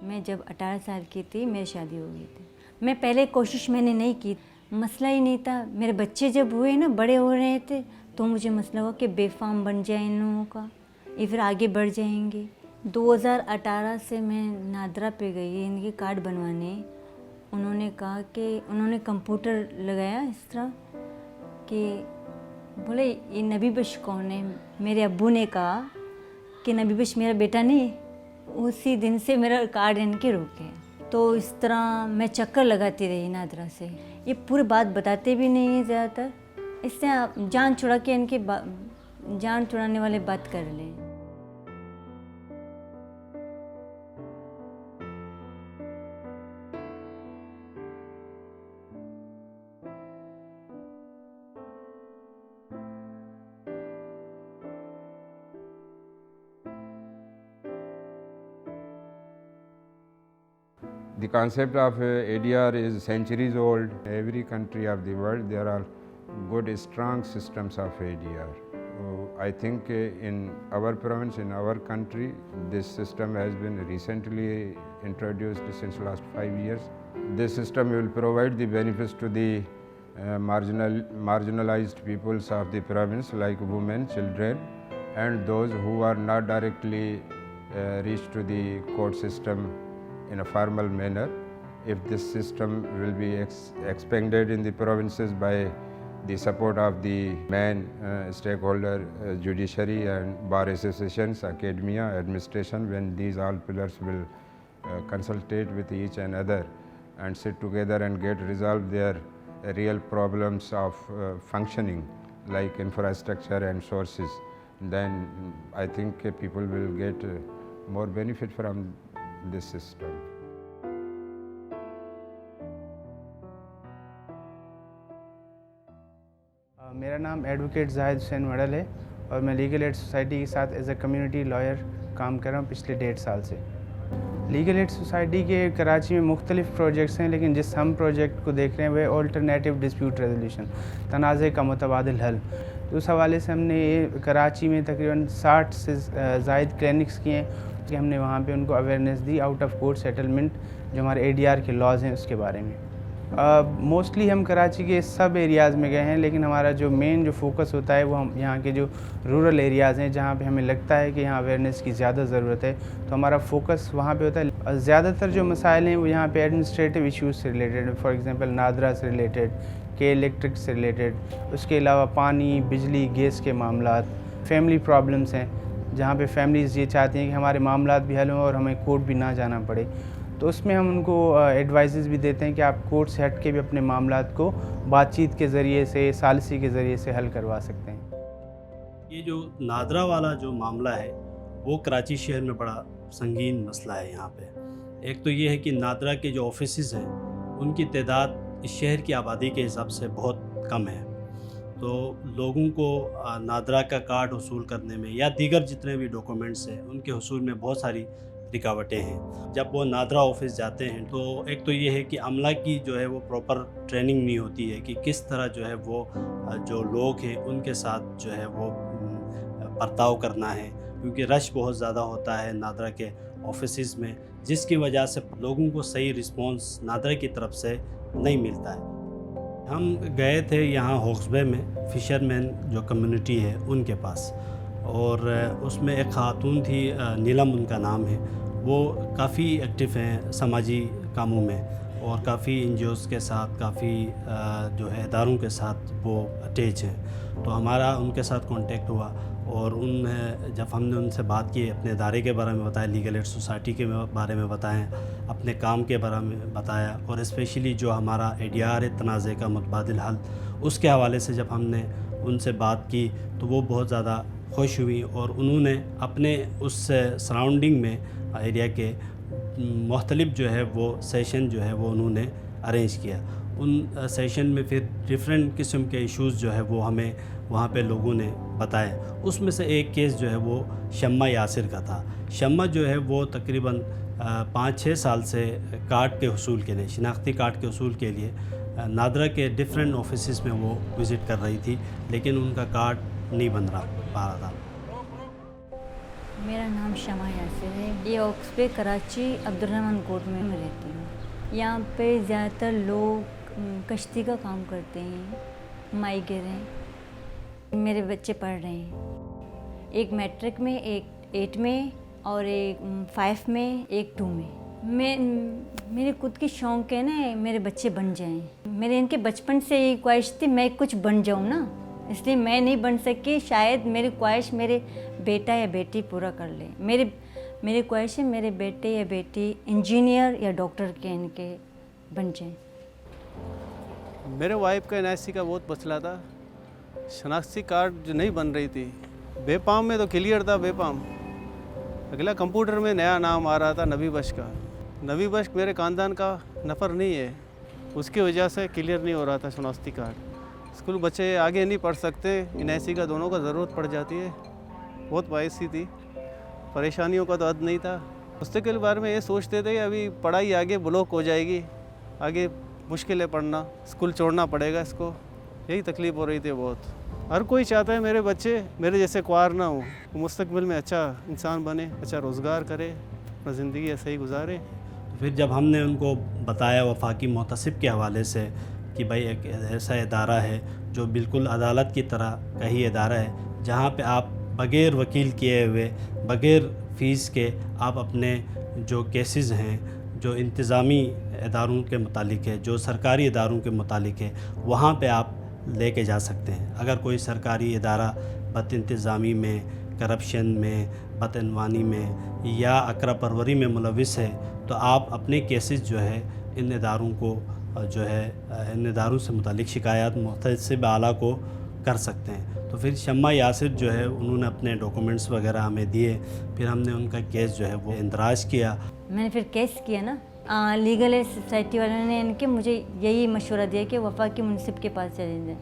میں جب 18 سال کی تھی میری شادی ہو گئی تھی. میں پہلے کوشش میں نے نہیں کی, مسئلہ ہی نہیں تھا. میرے بچے جب ہوئے نا, بڑے ہو رہے تھے, تو مجھے مسئلہ ہوا کہ بے فارم بن جائے ان لوگوں کا, یہ پھر آگے بڑھ جائیں گے. 2018 سے میں نادرا پہ گئی ان کے کارڈ بنوانے. انہوں نے کہا کہ انہوں نے کمپیوٹر لگایا اس طرح کہ بولے یہ نبی بخش کون ہے. میرے ابو نے کہا کہ نبی بخش میرا بیٹا نہیں ہے. اسی دن سے میرا کارڈ ان کے رک گیا. تو اس طرح میں چکر لگاتی رہی نادرا سے. یہ پوری بات بتاتے بھی نہیں ہیں زیادہ تر, اس سے آپ جان چھڑا کے ان کے جان چھڑانے والے بات کر لیں. The concept of ADR is centuries old. Every country of the world there are good strong systems of ADR. I think in our province, in our country, this system has been recently introduced since last 5 years. This system will provide the benefits to the marginalized peoples of the province like women, children and those who are not directly reached to the court system in a formal manner. If this system will be expanded in the provinces by the support of the main stakeholder, judiciary and bar associations, academia, administration, when these all pillars will consultate with each another and sit together and get resolved their real problems of functioning like infrastructure and sources, then I think people will get more benefit from this system. میرا نام advocate زاہد حسین وڑل ہے اور میں legal aid society کے ساتھ as a community lawyer کام کر رہا ہوں پچھلے 1.5 سال سے. لیگل ایڈ سوسائٹی کے کراچی میں مختلف پروجیکٹس ہیں, لیکن جس ہم پروجیکٹ کو دیکھ رہے ہیں وہ آلٹرنیٹیو ڈسپیوٹ ریزولیوشن, تنازع کا متبادل حل. تو اس حوالے سے ہم نے کراچی میں تقریباً 60 سے زائد کلینکس کیے ہیں کہ ہم نے وہاں پہ ان کو awareness the out of court settlement جو ہمارے ADR کے لاز ہیں اس کے بارے میں. موسٹلی ہم کراچی کے سب ایریاز میں گئے ہیں, لیکن ہمارا جو مین جو فوکس ہوتا ہے وہ ہم یہاں کے جو رورل ایریاز ہیں جہاں پہ ہمیں لگتا ہے کہ یہاں اویئرنیس کی زیادہ ضرورت ہے, تو ہمارا فوکس وہاں پہ ہوتا ہے. زیادہ تر جو مسائل ہیں وہ یہاں پہ ایڈمنسٹریٹو ایشوز سے ریلیٹڈ, فار ایگزامپل نادرا سے ریلیٹڈ, کے الیکٹرک سے ریلیٹڈ, اس کے علاوہ پانی, بجلی, گیس کے معاملات, فیملی پرابلمس ہیں جہاں پہ فیملیز یہ چاہتی ہیں کہ ہمارے معاملات بھی حل ہوں اور ہمیں کورٹ بھی نہ جانا پڑے. تو اس میں ہم ان کو ایڈوائزز بھی دیتے ہیں کہ آپ کورٹ سے ہٹ کے بھی اپنے معاملات کو بات چیت کے ذریعے سے, ثالثی کے ذریعے سے حل کروا سکتے ہیں. یہ جو نادرا والا جو معاملہ ہے وہ کراچی شہر میں بڑا سنگین مسئلہ ہے. یہاں پہ ایک تو یہ ہے کہ نادرا کے جو آفیسز ہیں ان کی تعداد اس شہر کی آبادی کے حساب سے بہت کم ہے, تو لوگوں کو نادرا کا کارڈ حصول کرنے میں یا دیگر جتنے بھی ڈاکومنٹس ہیں ان کے حصول میں بہت ساری رکاوٹیں ہیں. جب وہ نادرا آفس جاتے ہیں تو ایک تو یہ ہے کہ عملہ کی جو ہے وہ پراپر ٹریننگ نہیں ہوتی ہے کہ کس طرح جو ہے وہ جو لوگ ہیں ان کے ساتھ جو ہے وہ برتاؤ کرنا ہے, کیونکہ رش بہت زیادہ ہوتا ہے نادرا کے آفیسز میں, جس کی وجہ سے لوگوں کو صحیح رسپانس نادرا کی طرف سے نہیں ملتا ہے. ہم گئے تھے یہاں ہوکس بے میں فشر مین جو کمیونٹی ہے ان کے پاس, اور اس میں ایک خاتون تھی, نیلم ان کا نام ہے. وہ کافی ایکٹیو ہیں سماجی کاموں میں اور کافی NGOs کے ساتھ, کافی جو ہے اداروں کے ساتھ وہ اٹیچ ہیں. تو ہمارا ان کے ساتھ کانٹیکٹ ہوا اور جب ہم نے ان سے بات کی, اپنے ادارے کے بارے میں بتایا, لیگل ایڈ سوسائٹی کے بارے میں بتائیں, اپنے کام کے بارے میں بتایا, اور اسپیشلی جو ہمارا ADR ہے تنازع کا متبادل حل, اس کے حوالے سے جب ہم نے ان سے بات کی تو وہ بہت زیادہ خوش ہوئی, اور انہوں نے اپنے اس سراؤنڈنگ میں ایریا کے مختلف جو ہے وہ سیشن جو ہے وہ انہوں نے ارینج کیا. ان سیشن میں پھر ڈفرینٹ قسم کے ایشوز جو ہے وہ ہمیں وہاں پہ لوگوں نے بتائے. اس میں سے ایک کیس جو ہے وہ شمع یاسر کا تھا. شمع جو ہے وہ تقریباً 5-6 سال سے کارڈ کے حصول کے لیے, شناختی کارڈ کے حصول کے لیے نادرا کے ڈفرینٹ آفیسز میں وہ وزٹ کر رہی تھی, لیکن ان کا کارڈ نہیں بن پا رہا تھا. मेरा नाम शमा यासिर है। ये ऑक्सफे कराची अब्दुर्रहमान कोर्ट में मैं रहती हूँ। यहाँ पे ज़्यादातर लोग कश्ती का काम करते हैं, माइगर हैं। मेरे बच्चे पढ़ रहे हैं, एक मैट्रिक में, एक 8 में और एक 5 में, एक 2 में। मेरी खुद की शौक़ है ना मेरे बच्चे बन जाएं। मेरे इनके बचपन से यही ख्वाहिश थी मैं कुछ बन जाऊँ ना, इसलिए मैं नहीं बन सकी। शायद मेरी ख्वाहिश मेरे बेटा या बेटी पूरा कर ले। मेरी ख्वाहिश है मेरे बेटे या बेटी इंजीनियर या डॉक्टर के इनके बन जाएं। मेरे वाइफ का NIC का बहुत मसला था, शनाख्ती कार्ड जो नहीं बन रही थी। बेपाम में तो क्लियर था, बेपाम। अगला कंप्यूटर में नया नाम आ रहा था नबी बख्श का। नबी बख्श मेरे ख़ानदान का नफ़र नहीं है, उसकी वजह से क्लियर नहीं हो रहा था शनाख्ती कार्ड। स्कूल बच्चे आगे नहीं पढ़ सकते, NIC का दोनों का ज़रूरत पड़ जाती है। बहुत बाइसी थी, परेशानियों का तो हद नहीं था। मुस्तकिल बारे में ये सोचते थे कि अभी पढ़ाई आगे ब्लॉक हो जाएगी, आगे मुश्किल है पढ़ना, स्कूल छोड़ना पड़ेगा इसको। यही तकलीफ़ हो रही थी बहुत। हर कोई चाहता है मेरे बच्चे मेरे जैसे ख्वार ना हो, मुस्तकबिल में अच्छा इंसान बने, अच्छा रोज़गार करे, अपना ज़िंदगी सही गुजारे। फिर जब हमने उनको बताया वफाकी मुहतसिब के हवाले से कि भाई एक ऐसा इदारा है जो बिल्कुल अदालत की तरह का ही इदारा है, जहाँ पे आप बग़ैर वकील किए हुए, बग़ैर फ़ीस के आप अपने जो केसेस हैं, जो इंतज़ामी इदारों के मुतालिक है, जो सरकारी इदारों के मुतालिक है, वहाँ पे आप लेके जा सकते हैं। अगर कोई सरकारी इदारा बदइंतज़ामी में, करप्शन में, बदअनवानी में या अकरा परवरी में मुलविस है, तो आप अपने केसेस जो है इन इदारों को जो है इन इदारों से मुतालिक शिकायत मुहतसिब आला को कर सकते हैं। तो फिर शम्मा यासिर जो है उन्होंने अपने डॉक्यूमेंट्स वगैरह हमें दिए, फिर हमने उनका केस जो है वो इंदराज किया। मैंने फिर केस किया ना, लीगल एड सोसाइटी वालों ने इनके मुझे यही मशवरा दिया कि वफाकी मुंसिब के पास चले जाए।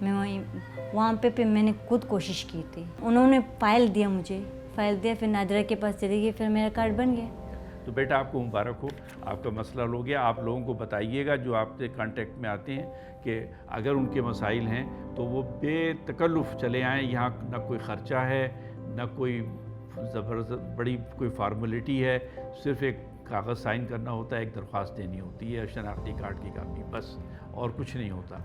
मैं वहाँ पे मैंने खुद कोशिश की थी। उन्होंने फ़ाइल दिया, मुझे फ़ाइल दिया, फिर नादरा के पास चली गई, फिर मेरा कार्ड बन गया। तो बेटा आपको मुबारक हो, आपका मसला हो गया। आप लोगों को बताइएगा जो आपसे कांटेक्ट में आते हैं कि अगर उनके मसाइल हैं तो वो बेतकल्लुफ़ चले आएँ। यहाँ ना कोई ख़र्चा है, ना कोई ज़बरदस्त बड़ी कोई फार्मेलिटी है, सिर्फ़ एक कागज़ साइन करना होता है, एक दरख्वास्त देनी होती है, शनाख्ती कार्ड की कापी, बस, और कुछ नहीं होता।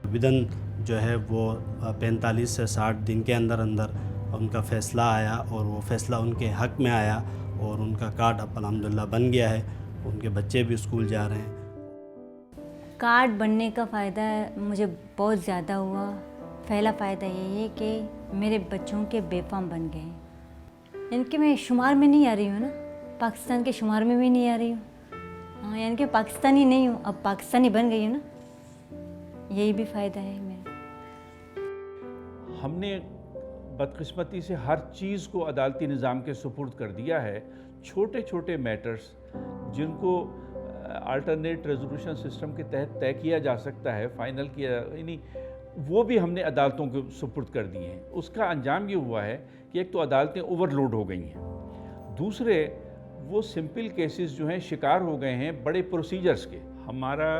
विदन जो है वो 45 से 60 दिन के अंदर अंदर उनका फ़ैसला आया और वो फ़ैसला उनके हक़ में आया और उनका कार्ड अब अल्हम्दुलिल्लाह बन गया है। उनके बच्चे भी स्कूल जा रहे हैं। कार्ड बनने का फ़ायदा मुझे बहुत ज़्यादा हुआ। पहला फ़ायदा यही है कि मेरे बच्चों के बेफाम बन गए। इनके मैं शुमार में नहीं आ रही हूँ ना, पाकिस्तान के शुमार में भी नहीं आ रही हूँ। हाँ, यानी कि पाकिस्तानी नहीं हूँ, अब पाकिस्तानी बन गई हूँ ना, यही भी फ़ायदा है मेरा। हमने बदकिस्मती से हर चीज़ को अदालती निज़ाम के सुपुर्द कर दिया है। छोटे छोटे मैटर्स जिनको अल्टरनेट रेजोल्यूशन सिस्टम के तहत तय किया जा सकता है, फ़ाइनल किया, यानी वो भी हमने अदालतों के सुपुर्द कर दिए हैं। उसका अंजाम ये हुआ है कि एक तो अदालतें ओवरलोड हो गई हैं, दूसरे वो सिंपल केसेस जो हैं शिकार हो गए हैं बड़े प्रोसीजर्स के। हमारा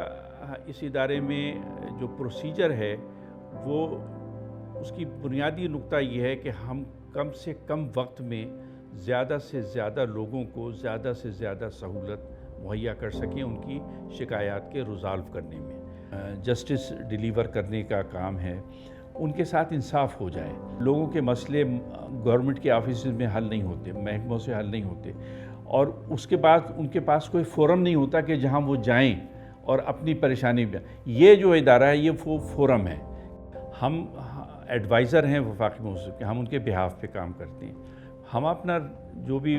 इस इदारे में जो प्रोसीजर है वो उसकी बुनियादी नुक्ता ये है कि हम कम से कम वक्त में ज़्यादा से ज़्यादा लोगों को ज़्यादा से ज़्यादा सहूलत मुहैया कर सकें उनकी शिकायत के रिज़ॉल्व करने में। जस्टिस डिलीवर करने का काम है, उनके साथ इंसाफ हो जाए। लोगों के मसले गवर्नमेंट के ऑफिस में हल नहीं होते, महकमों से हल नहीं होते, और उसके बाद उनके पास कोई फोरम नहीं होता कि जहां वो जाएं और अपनी परेशानी में। ये जो इदारा है ये वो फोरम है। हम एडवाइज़र हैं वफाकी मुंसिब के, हम उनके बिहाफ पे काम करते हैं। हम अपना जो भी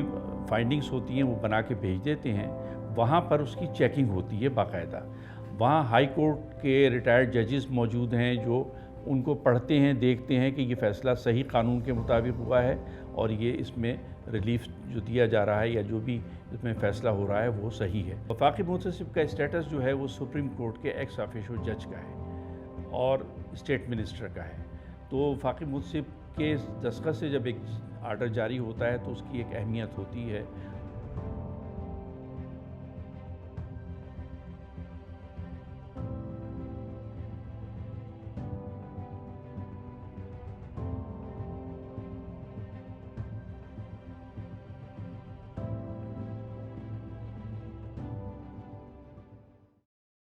फाइंडिंग्स होती हैं वो बना के भेज देते हैं, वहाँ पर उसकी चेकिंग होती है बाकायदा। वहाँ हाई कोर्ट के रिटायर्ड जजेस मौजूद हैं जो उनको पढ़ते हैं, देखते हैं कि ये फ़ैसला सही कानून के मुताबिक हुआ है और ये इसमें रिलीफ जो दिया जा रहा है या जो भी इसमें फ़ैसला हो रहा है वो सही है। वफाकी मुंसिब का स्टेटस जो है वो सुप्रीम कोर्ट के एक्स ऑफिशियो जज का है और स्टेट मिनिस्टर का है। तो वफाकी मुंसिब के दस्तखत से जब एक आर्डर जारी होता है तो उसकी एक अहमियत होती है